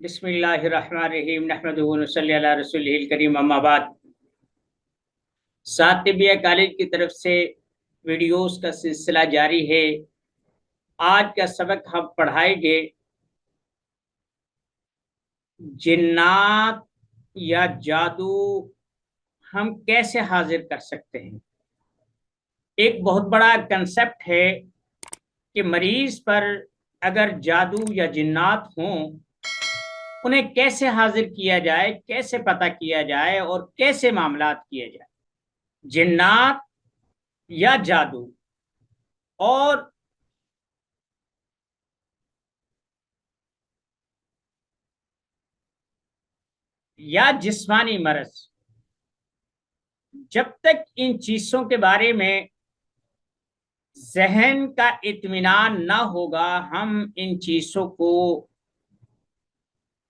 بسم اللہ الرحمن الرحیم نحمدہ و نصلی علی رسولہ الکریم اما بعد۔ سعادت طبیہ کالج کی طرف سے ویڈیوز کا سلسلہ جاری ہے۔ آج کا سبق ہم پڑھائیں گے جنات یا جادو ہم کیسے حاضر کر سکتے ہیں۔ ایک بہت بڑا کنسپٹ ہے کہ مریض پر اگر جادو یا جنات ہوں انہیں کیسے حاضر کیا جائے، کیسے پتہ کیا جائے اور کیسے معاملات کیے جائے۔ جنات یا جادو اور یا جسمانی مرض، جب تک ان چیزوں کے بارے میں ذہن کا اطمینان نہ ہوگا ہم ان چیزوں کو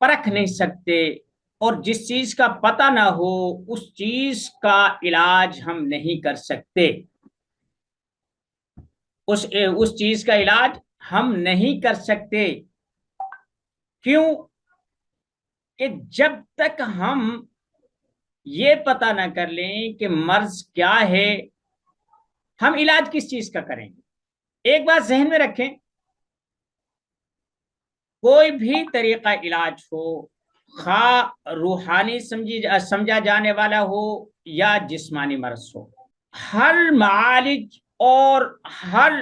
پرکھ نہیں سکتے، اور جس چیز کا پتہ نہ ہو اس چیز کا علاج ہم نہیں کر سکتے۔ اس چیز کا علاج ہم نہیں کر سکتے۔ کیوں؟ کہ جب تک ہم یہ پتہ نہ کر لیں کہ مرض کیا ہے ہم علاج کس چیز کا کریں گے۔ ایک بات ذہن میں رکھیں، کوئی بھی طریقہ علاج ہو، خواہ روحانی سمجھا جانے والا ہو یا جسمانی مرض ہو، ہر معالج اور ہر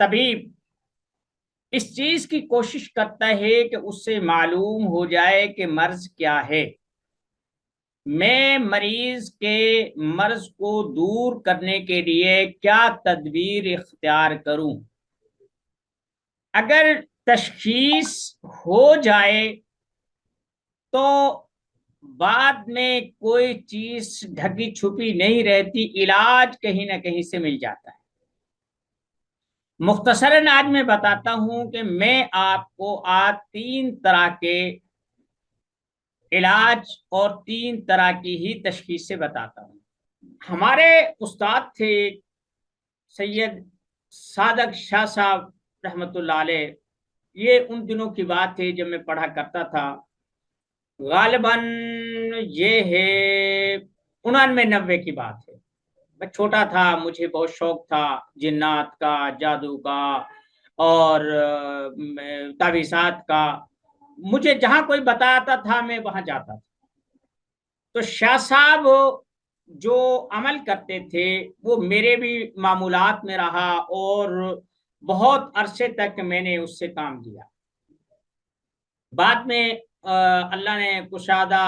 طبیب اس چیز کی کوشش کرتا ہے کہ اس سے معلوم ہو جائے کہ مرض کیا ہے، میں مریض کے مرض کو دور کرنے کے لیے کیا تدبیر اختیار کروں۔ اگر تشخیص ہو جائے تو بعد میں کوئی چیز ڈھکی چھپی نہیں رہتی، علاج کہیں نہ کہیں سے مل جاتا ہے۔ مختصراً آج میں بتاتا ہوں کہ میں آپ کو آج 3 طرح کے علاج اور 3 طرح کی ہی تشخیص سے بتاتا ہوں۔ ہمارے استاد تھے سید صادق شاہ صاحب رحمۃ اللہ علیہ، یہ ان دنوں کی بات ہے جب میں پڑھا کرتا تھا، غالباً یہ ہے 99 کی بات ہے۔ میں چھوٹا تھا، مجھے بہت شوق تھا جنات کا، جادو کا اور تعویذات کا۔ مجھے جہاں کوئی بتاتا تھا میں وہاں جاتا تھا۔ تو شاہ صاحب جو عمل کرتے تھے وہ میرے بھی معمولات میں رہا اور بہت عرصے تک میں نے اس سے کام لیا۔ بعد میں اللہ نے کشادہ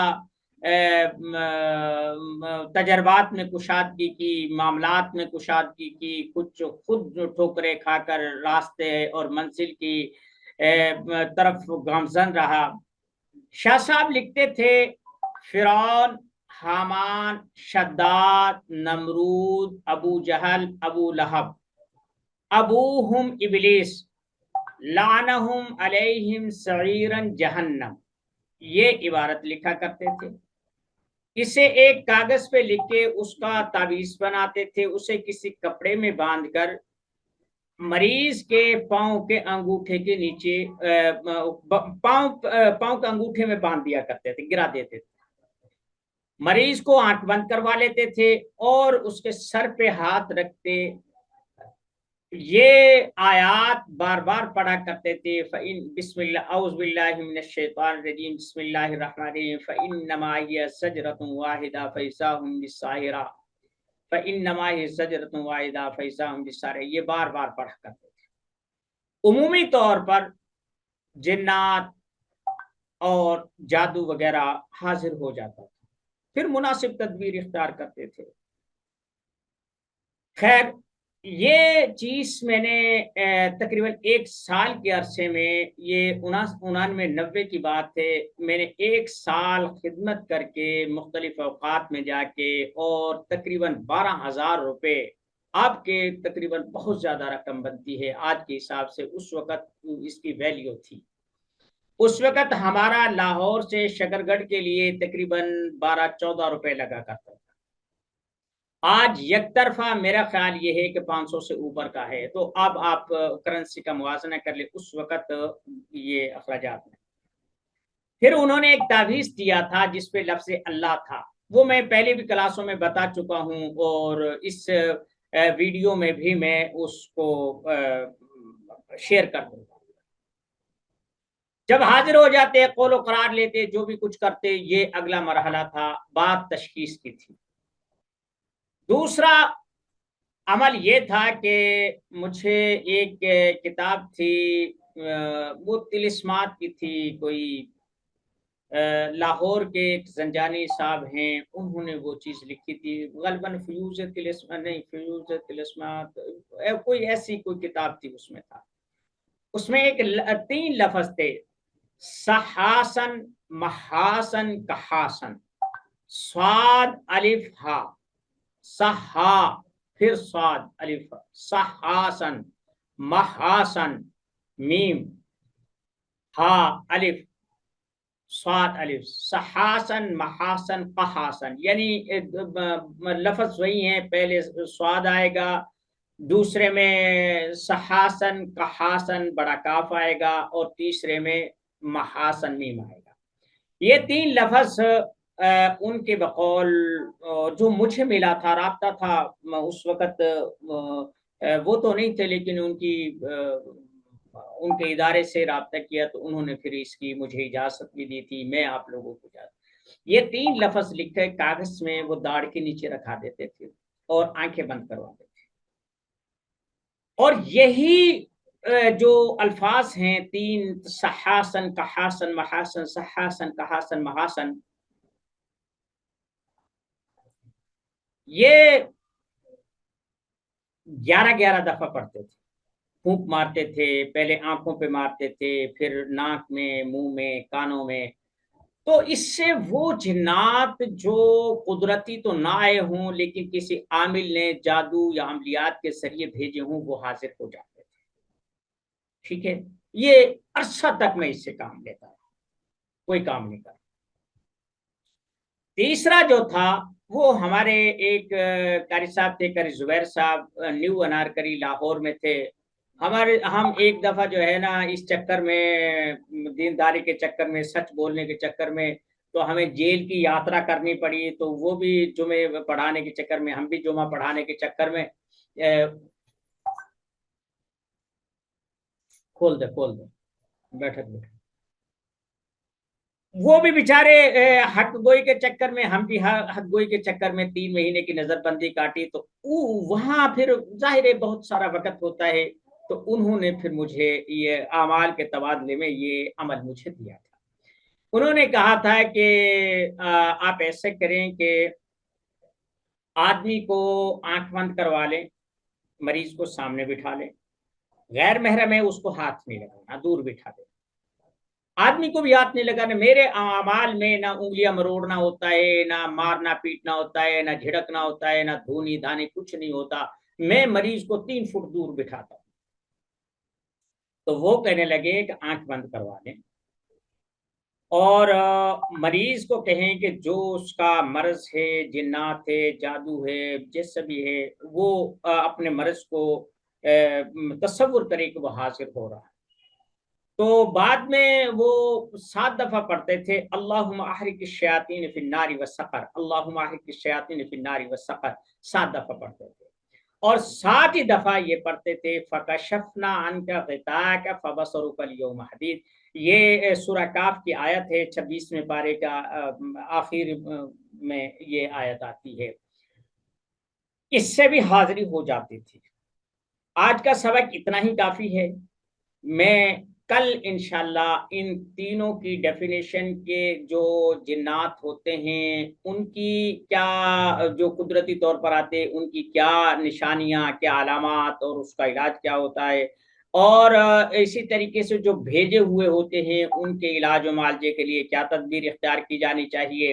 تجربات میں کشادگی کی، معاملات میں کشادگی کی، کچھ خود ٹھوکریں کھا کر راستے اور منزل کی طرف گامزن رہا۔ شاہ صاحب لکھتے تھے فرعون، حامان، شداد، نمرود، ابو جہل، ابو لہب، ابوہم ابلیس، لعنہم علیہم سعیرا جہنم، یہ عبارت لکھا کرتے تھے۔ اسے ایک کاغذ پہ لکھ کے اس کا تعویذ بناتے تھے، اسے کسی کپڑے میں باندھ کر مریض کے پاؤں کے انگوٹھے کے نیچے پاؤں کے انگوٹھے میں باندھ دیا کرتے تھے، گرا دیتے تھے۔ مریض کو آنکھ بند کروا لیتے تھے اور اس کے سر پہ ہاتھ رکھتے یہ آیات بار بار پڑھا کرتے تھے، بسم اللہ اعوذ باللہ من الشیطان الرجیم، بسم اللہ الرحمن الرحیم، فإنما هي زجرة واحدة فإذا هم بالساہرة، فإنما هي زجرة واحدة فإذا هم بالساہرة، یہ بار بار پڑھا کرتے تھے۔ عمومی طور پر جنات اور جادو وغیرہ حاضر ہو جاتا تھا، پھر مناسب تدبیر اختیار کرتے تھے۔ خیر، یہ چیز میں نے تقریباً 1 سال کے عرصے میں، یہ 99 کی بات ہے، میں نے 1 سال خدمت کر کے مختلف اوقات میں جا کے اور تقریباً 12,000 روپے، آپ کے تقریباً بہت زیادہ رقم بنتی ہے آج کے حساب سے، اس وقت اس کی ویلیو تھی۔ اس وقت ہمارا لاہور سے شکرگڑھ کے لیے تقریباً 12-14 روپے لگا کرتا تھا۔ آج یک طرفہ میرا خیال یہ ہے کہ 500 سے اوپر کا ہے، تو اب آپ کرنسی کا موازنہ کر لیں، اس وقت یہ اخراجات ہیں۔ پھر انہوں نے ایک تعویذ دیا تھا جس پہ لفظ اللہ تھا، وہ میں پہلے بھی کلاسوں میں بتا چکا ہوں، اور اس ویڈیو میں بھی میں اس کو شیئر کر دوں گا۔ جب حاضر ہو جاتے، قول و قرار لیتے، جو بھی کچھ کرتے، یہ اگلا مرحلہ تھا، بات تشخیص کی تھی۔ دوسرا عمل یہ تھا کہ مجھے ایک کتاب تھی، وہ طلسمات کی تھی، کوئی لاہور کے ایک زنجانی صاحب ہیں، انہوں نے وہ چیز لکھی تھی، غالباً فیوز طلسمات، کوئی ایسی کوئی کتاب تھی، اس میں تھا، اس میں ایک 3 لفظ تھے، سحاسن، محاسن، کحاسن، صاد الف ہا، سحا، پھر صاد الف، سحاسن، محاسن، میم، ہا الف، صاد الف، سحاسن، محاسن، قحاسن، یعنی لفظ وہی ہیں، پہلے صاد آئے گا، دوسرے میں سحاسن، قحاسن بڑا کاف آئے گا، اور تیسرے میں محاسن میم آئے گا۔ یہ 3 لفظ ان کے بقول جو مجھے ملا تھا، رابطہ تھا اس وقت، وہ تو نہیں تھے، لیکن ان کے ادارے سے رابطہ کیا، تو انہوں نے پھر اس کی مجھے اجازت بھی دی تھی، میں آپ لوگوں کو اجازت، یہ 3 لفظ لکھے کاغذ میں وہ داڑھ کے نیچے رکھا دیتے تھے اور آنکھیں بند کروا دیتے تھے، اور یہی جو الفاظ ہیں 3، سحاسن، کحاسن، محاسن، سحاسن، کحاسن، محاسن، یہ 11 دفعہ پڑھتے تھے، پھونک مارتے تھے، پہلے آنکھوں پہ مارتے تھے، پھر ناک میں، منہ میں، کانوں میں، تو اس سے وہ جنات جو قدرتی تو نہ آئے ہوں، لیکن کسی عامل نے جادو یا عملیات کے ذریعے بھیجے ہوں، وہ حاضر ہو جاتے تھے۔ ٹھیک ہے، یہ عرصہ تک میں اس سے کام لیتا، کوئی کام نہیں کرتا۔ تیسرا جو تھا، وہ ہمارے ایک قاری صاحب تھے، قاری زبیر صاحب، نیو انارکری لاہور میں تھے، ہم ایک دفعہ جو ہے نا، اس چکر میں، دینداری کے چکر میں، سچ بولنے کے چکر میں، تو ہمیں جیل کی یاترا کرنی پڑی، تو وہ بھی جمعے پڑھانے کے چکر میں، ہم بھی جمعہ پڑھانے کے چکر میں، کھول دے بیٹھک، وہ بھی بیچارے حق گوئی کے چکر میں، ہم بھی حق گوئی کے چکر میں 3 مہینے کی نظر بندی کاٹی، تو وہاں پھر ظاہر ہے بہت سارا وقت ہوتا ہے، تو انہوں نے پھر مجھے یہ اعمال کے تبادلے میں یہ عمل مجھے دیا تھا۔ انہوں نے کہا تھا کہ آپ ایسے کریں کہ آدمی کو آنکھ بند کروا لیں، مریض کو سامنے بٹھا لیں، غیر محرم ہے، اس کو ہاتھ نہیں لگانا، دور بٹھا دیں، آدمی کو بھی ہاتھ نہیں لگانا، میرے اعمال میں نہ انگلیاں مروڑنا ہوتا ہے، نہ مارنا پیٹنا ہوتا ہے، نہ جھڑکنا ہوتا ہے، نہ دھونی دھانی، کچھ نہیں ہوتا، میں مریض کو 3 فٹ دور بٹھاتا ہوں۔ تو وہ کہنے لگے کہ آنکھ بند کروا لیں، اور مریض کو کہیں کہ جو اس کا مرض ہے، جنات ہے، جادو ہے، جیسا بھی ہے، وہ اپنے مرض کو تصور کرے کہ وہ حاضر ہو رہا ہے۔ تو بعد میں وہ 7 دفعہ پڑھتے تھے، اللہم احرق الشیاطین فی النار والسقر، اللہم احرق الشیاطین فی النار والسقر، 7 دفعہ پڑھتے تھے، اور 7 دفعہ یہ پڑھتے تھے، فکشفنا عنک غطاءک فبصرک اليوم حدید۔ یہ سورہ کاف کی آیت ہے، 26ویں پارے کا آخر میں یہ آیت آتی ہے، اس سے بھی حاضری ہو جاتی تھی۔ آج کا سبق اتنا ہی کافی ہے، میں کل انشاءاللہ ان تینوں کی ڈیفینیشن کے جو جنات ہوتے ہیں، ان کی کیا، جو قدرتی طور پر آتے، ان کی کیا نشانیاں، کیا علامات، اور اس کا علاج کیا ہوتا ہے، اور اسی طریقے سے جو بھیجے ہوئے ہوتے ہیں، ان کے علاج و معالجے کے لیے کیا تدبیر اختیار کی جانی چاہیے،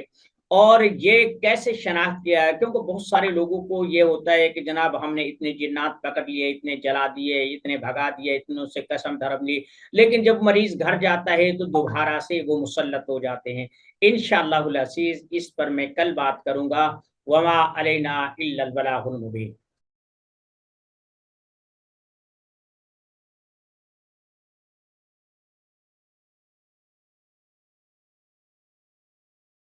اور یہ کیسے شناخت کیا ہے، کیونکہ بہت سارے لوگوں کو یہ ہوتا ہے کہ جناب ہم نے اتنے جنات پکڑ لیے، اتنے جلا دیے، اتنے بھگا دیے، اتنوں سے قسم دھرم لی، لیکن جب مریض گھر جاتا ہے تو دوبارہ سے وہ مسلط ہو جاتے ہیں۔ انشاءاللہ العزیز اس پر میں کل بات کروں گا۔ وما علینا الا البلاغ المبین۔